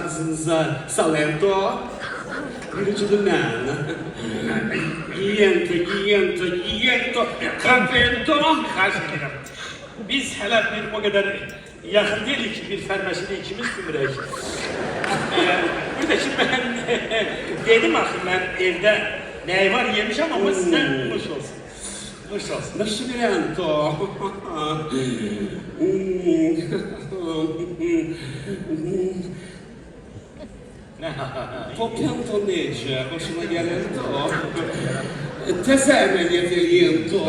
ağzınıza salento. Gülücüdü mən. Yento, kapento. Xahiş edirəm. Biz hələ bir o qədər yaxın deyilik ki, bir fərməşini ikimiz sümürək. Bir də ki, mən dedim axı, mən evdə nəyi var yemişəm, amma sizə nuş olsun. Nuş olsun. Nascimento. Popento necə? Hoşuma gəlirdi o. Təzə əməliyyat eləyirdi o.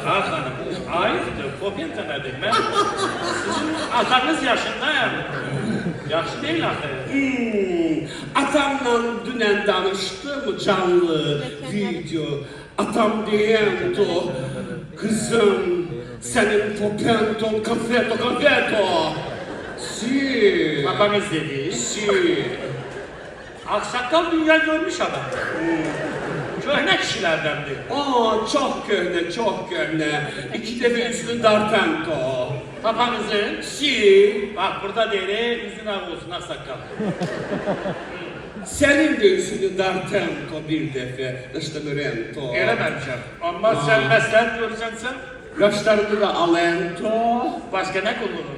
Xanım, ayıqdır, Popenta nədir? Mən sizin atanız yaşındayım. Yaxşı deyil axı. Atamla dünən danışdım canlı video. Atam deyirdi o. Kızım, sənin Popenton kafeto. Si. Babanız dedi. Si. Aksaqqal dünya görmüş adam. Köhnə kişilərdəndir. Çox köhnə. İki dəfə üstün dartento. Papanızın, Si. bax burada deyir, üzün ağ olsun aksaqqal. Sənin də üstünü dartento bir dəfə. Restaurento. Eləməmişəm. Amma sən məsləhət görürsənsən, Qaşlarını da alento. başqa nə qulluğun?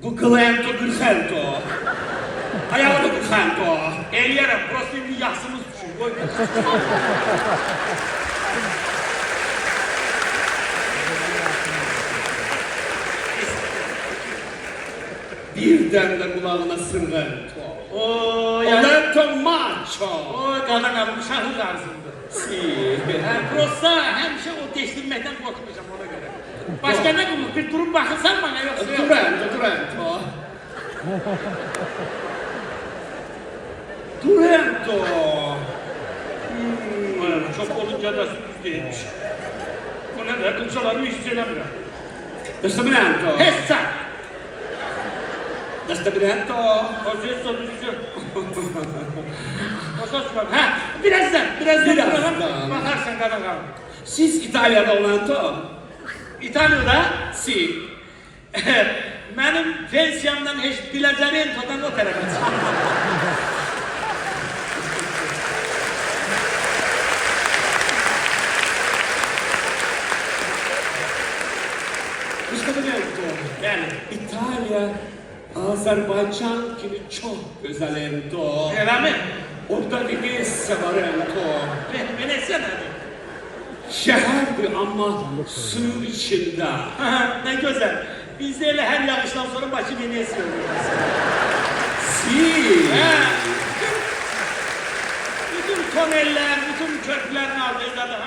Bu Glento Gırxento. Ayağı da Gırxento. Eləyərəm, prosto indi yaxsımız düşür, qoy. Birdən də qulağına sırğento. Olento macho. O qadın alım, uşaqlıq arzumdur. Si. Prosto həmişə o deşdirməkdən qorxmuşam ona görə. Başqa nə qulluq, bir durub baxırsan bana, yoxsa yox? Durento. Çox olunca da düz deyilmiş. Bu nə də, qılçaları hiç eləmirəm. Restaurento. Hessa! Restaurento. Hessa düzgün. Başa çıxar. Hə, birazdan. Baxarsan qadın. Siz İtalya'da olento? İtalya'da Si. mənim pensiyamdan heç Bilazarento'dan o tərəfə çıxır. Restaurento. Yəni, İtalya, Azerbaycan gibi çok özel ento. eləmi? Orada Venezia var ento. Venesiya nədir? Şehirdir ama suyun içinde. Nə gözəl. Bizdə elə hər yağışdan sonra Bakı Venesiya olur. Si. Hə. Bütün toneller, bütün köprülərin ardındadır.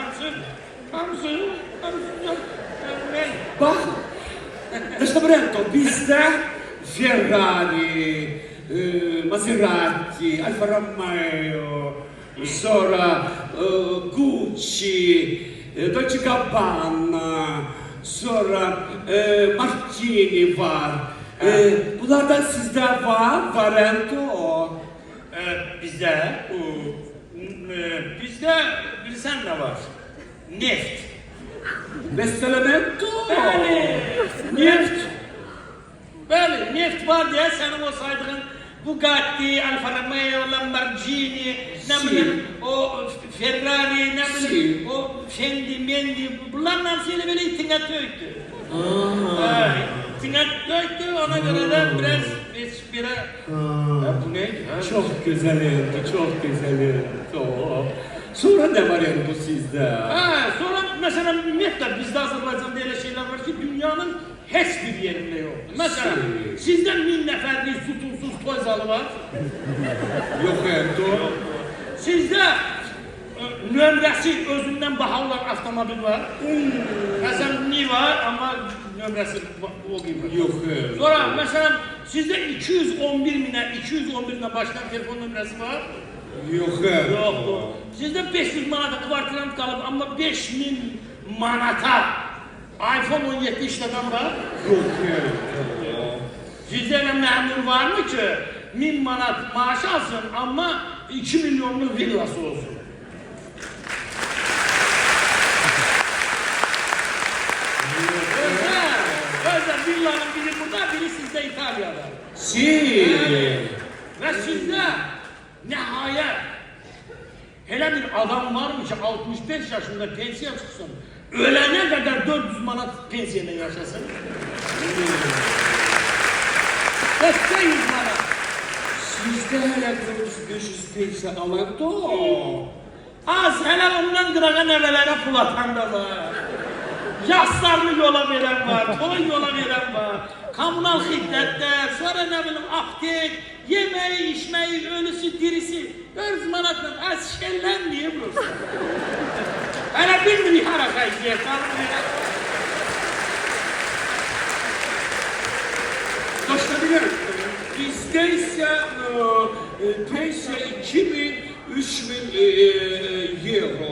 Hamısı. Bak, Restaurento bizde Ferrari, Maserati, Alfa Romeo, sonra Gucci, Dolce Gabbana, sonra Martini var. Bunlardan sizde var ento. Bizdə bilsən nə var? Neft. Beslemento. Neft. Bəli, neft var deyə sənin o saydığın Bugatti, Alfa Romeo, Lamborghini, nə bilim, o Ferrari, nə bilim, o Fendi, Mendi, bunların hamısı elə belə itinə töydü. İtinə töydü, ona görə də biraz birə... Bu neydi? Çok güzel ento, çok güzel ento. Sonra ne var ento sizde? Sonra mesela ümumiyyətlə bizdə Azərbaycanda elə şeylər var ki, dünyanın heç bir yerində yoxdur. Məsələn, sizdə 1000 nəfərlik sütunsuz toy zalı var. Yok ento. Sizdə nömrəsi özündən baha olan avtomobil var. Məsələn, Niva, amma nömrəsi o qiymət. Yok ento. Sonra, məsələn, sizdə 211'dən başlayan telefon nömrəsi var. Yok ento. Yoxdur. Sizdə 500 manata kvartirant qalıb, amma 5000 manata iPhone 17 işlədən var. Yok ento. Sizdə elə məmur varmı ki, 1000 manat maaş alsın, amma 2 milyonluq villası olsun? Özdə villanın biri burada, biri ikisi de İtalya'da. Si. Ve sizde nihayet hele bir adam varmış 65 yaşında pensiye çıksın. Ölene kadar 400 manat pensiyede yaşasın. 500 manat. Sizde hele 500 peysa alan da. Az hele ondan kırağa nevelere pul atan da var. Yaslarını yola veren var, toy yola veren var. Kommunal hidretler, sonra ne bileyim aptek, yemeği, içmeyi, ölüsü, dirisi. 400 manatla az şellen diye burası. Hele bir milli harakayı diye kalmıyor. Dostlarım, bizde ise peysa 2000-3000 euro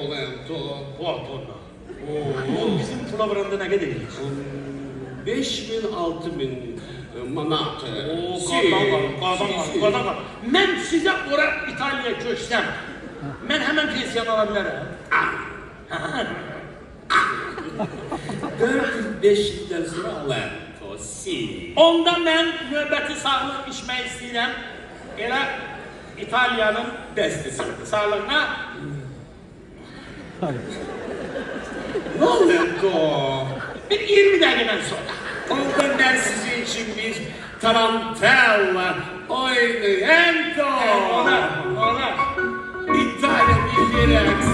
olan da. O bizim pula vuranda ne kadar gelir? 5000-6000 manat. Qadan var. Mən sizə ora İtaliyaya köçsəm, mən həmən pensiyon ala bilərəm. 4-5 ildən sonra alan da. Si. Onda mən növbəti sağlıq içmək istəyirəm. Elə İtaliyanın Dəstəsində. sağlığına. Ne oluyor da? Bir 20 dəqiqədən sonra. Onda ben sizin için bir tarantella oynayan da. Ona. İtalya bir aksi.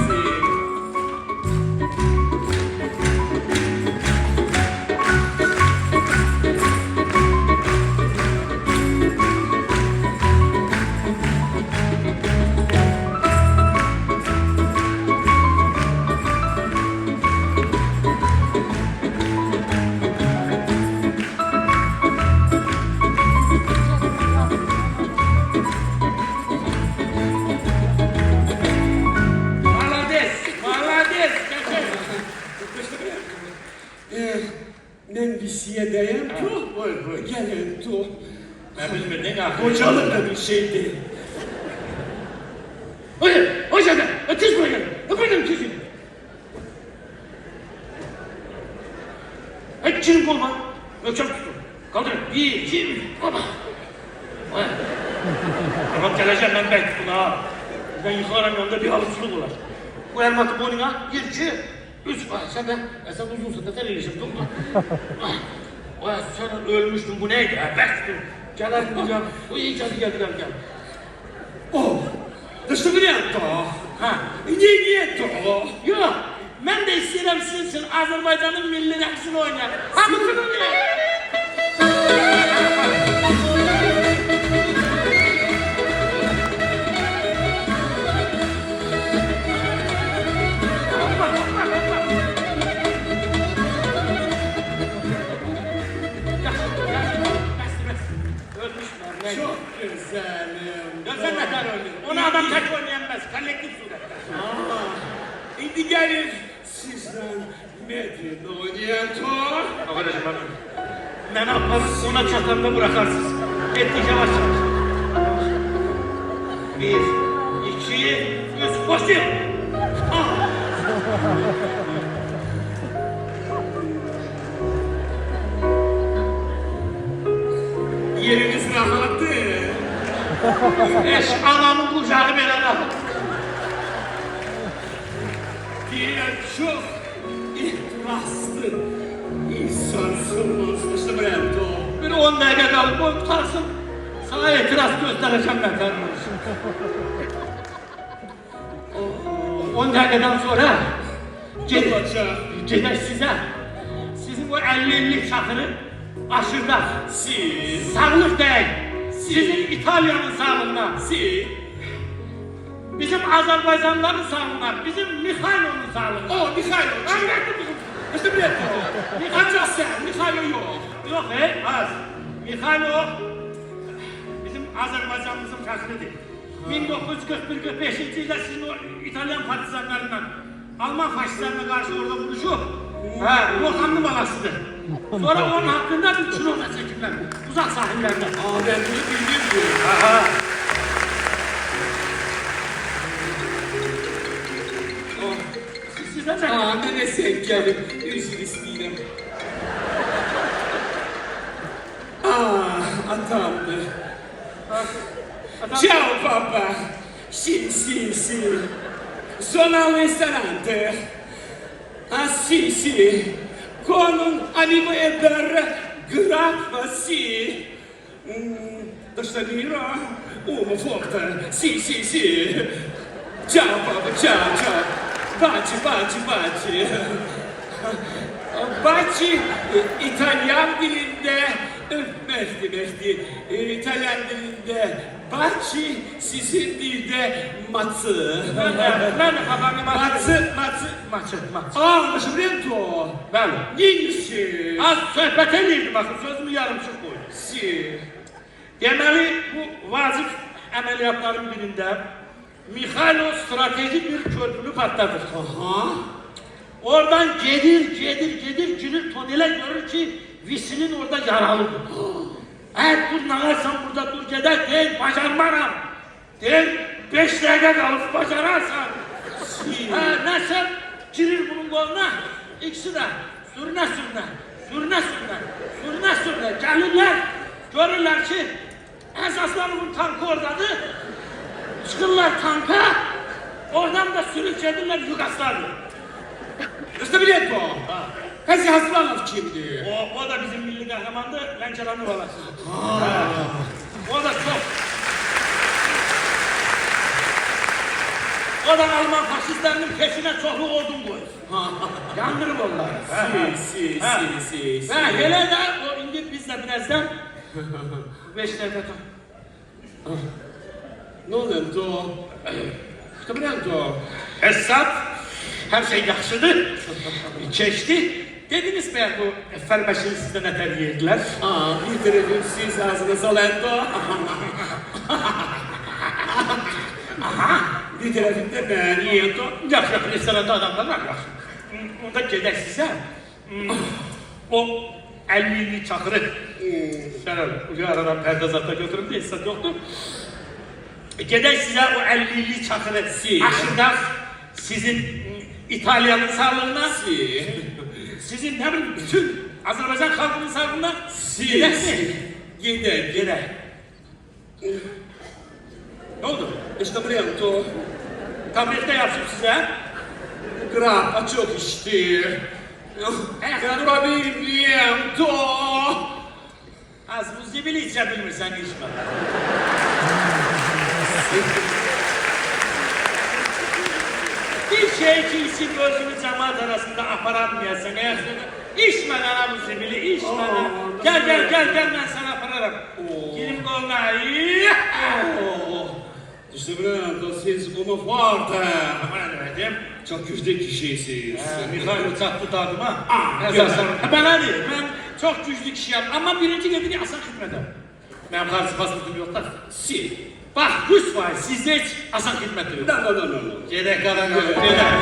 Malades. Ben bir siyedeyim ki. Gelin to. Ben bilmeden ya. Kocalık da bir şey değil. Hocam, ötüz buraya. Öpürüm tüzünü. Çirin kolma. Ölçem tutun. Kaldırın. 1, 2, 3. Baba. Tamam geleceğim ben belki buna. Ben yıkarım yanında bir halıçılık olur. Bu elmatı boynuna 1, 2, 3. Sen de uzunsun da terleyelim. Sen ölmüştün bu neydi? Bektim. Gelelim diyeceğim. Gel. Oh. Dışta bir yaptı. Ha. Niye to? Yok. Ben de istedim sizin Azerbaycan'ın milli rəqsini oynayalım. Hamısını oynayalım. Çok güzelim. Gözden ne kadar öldü? Onu adam tek oynayamaz. Kolektif surette. Şimdi gelin sizden Medin oynayan to. Arkadaşım bak. Ben yaparım ona çatanda bırakarsınız. Ettik yavaş yavaş. 1, 2, 3, koşun. Yeriniz rahattı. Eş anamın kucağı böyle rahat. Diğer çok ihtiraslı insansınız. İşte böyle to. Bir 10 dakika kalıp o tutarsın. Sana itiraz göstereceğim ben kardeşim. 10 dakikadan sonra gidek size. Sizin bu 50'lik çakırı aşırda. Siz. Sağlık değil. Sizin İtalya'nın sağlığına. Bizim Azerbaycanlıların sağlığına. Bizim Mikhailo'nun sağlığına. O Mikhailo. İşte böyle to. Ancak sen Mikhailo yok. Yok az. Mikhailo bizim Azerbaycanımızın fəxridir. 1941-45-ci ildə sizin o İtalyan partizanlarından Alman faşistlerine karşı orada vuruşup Lokanlı balasıdır. Sonra onun hakkında bir kilo da çekimler. Uzak sahillerde. Ben bunu bildim. Size de Ne sen gelin. Üzül istedim. adamdır. Adam... Ciao papà. Sì, sì, sì. Sono al ristorante. Ah sì, sì. Con un amico e per grappa, sì. Da sta dire? Uomo forte. Sì, sì, sì. Ciao papà, ciao, ciao. Baci, baci, baci. Baci İtalyan dilinde, mersi, İtalyan dilinde baci, sizin dilde matı. Ben babamı Matı. Maçı. Anlaşılıyor. Ben. Neyisi? Az söhbət edirdi, bakın sözümü yarımçıq qoydu. Si. Deməli, bu vazif əməliyyatların birində Mikhailo stratejik bir körpünü patladır. Aha. Oradan gelir tonele görür ki Visinin orada yaralıdır. Eğer dur nağarsan burada dur gedək deyil, bacarmaram. Deyil, 5 dəqiqə qalıb bacararsan. Nəsə girir bunun qoluna, ikisi də sürünə, gəlirlər, görürlər ki əsaslarının tankı oradadır. Çıxırlar tanka, oradan da sürüp gedirlər Yugoslavya. Stabilito. Kazi Haslanov kimdi? O da bizim milli kahramandı, Lençeran'ı valası. O da çok. O da Alman faşistlerinin peşine çoğlu ordun koyur. Yandırır onları. Si. Ve hele de o indi biz de birazdan 5 dakika. Ne oldu? Stabilito. Esat her şey yaxşıdır. Keçdi. Dediniz mi bu fərbəşini sizdən nətər yediler? Bir tarafım siz ağzınıza lento. Bir tarafım da ben yedim. Yaxşı, restoranda adamlar var, yaxşı. Onda gedək sizə. O 50'li çakırı. Şöyle ucu aradan perde zaten götürün diye esat yoktu. Gedək sizə o 50'li çakırı aşırda sizin İtalyanın sağlığına, sizin ne bileyim bütün Azerbaycan halkının sağlığına gedək mi? Gedək. Ne oldu? Stabilito. Tablette yapsın size. Grappa çok içti. Durabilmiento. Az bu zibili içebilmirsen içme. Bir şey ki için gözünü cemaat arasında aparatmayasın. Eğer sana içme lan bu zibili, içme lan. Gel ben sana apararım. Girin koluna. Stabilito, siz como forte. Bana ne dedim? Çok güçlü kişisiniz. Mikhailo çattı dadıma. Bana değil, ben çok güçlü kişiyim ama birinci geldiğini asan hizmetim. Benim karşı pasportum yok da. Si. Bak kuş var, sizde hiç asan hizmeti yok. No. Gedək qara qalır, gedək.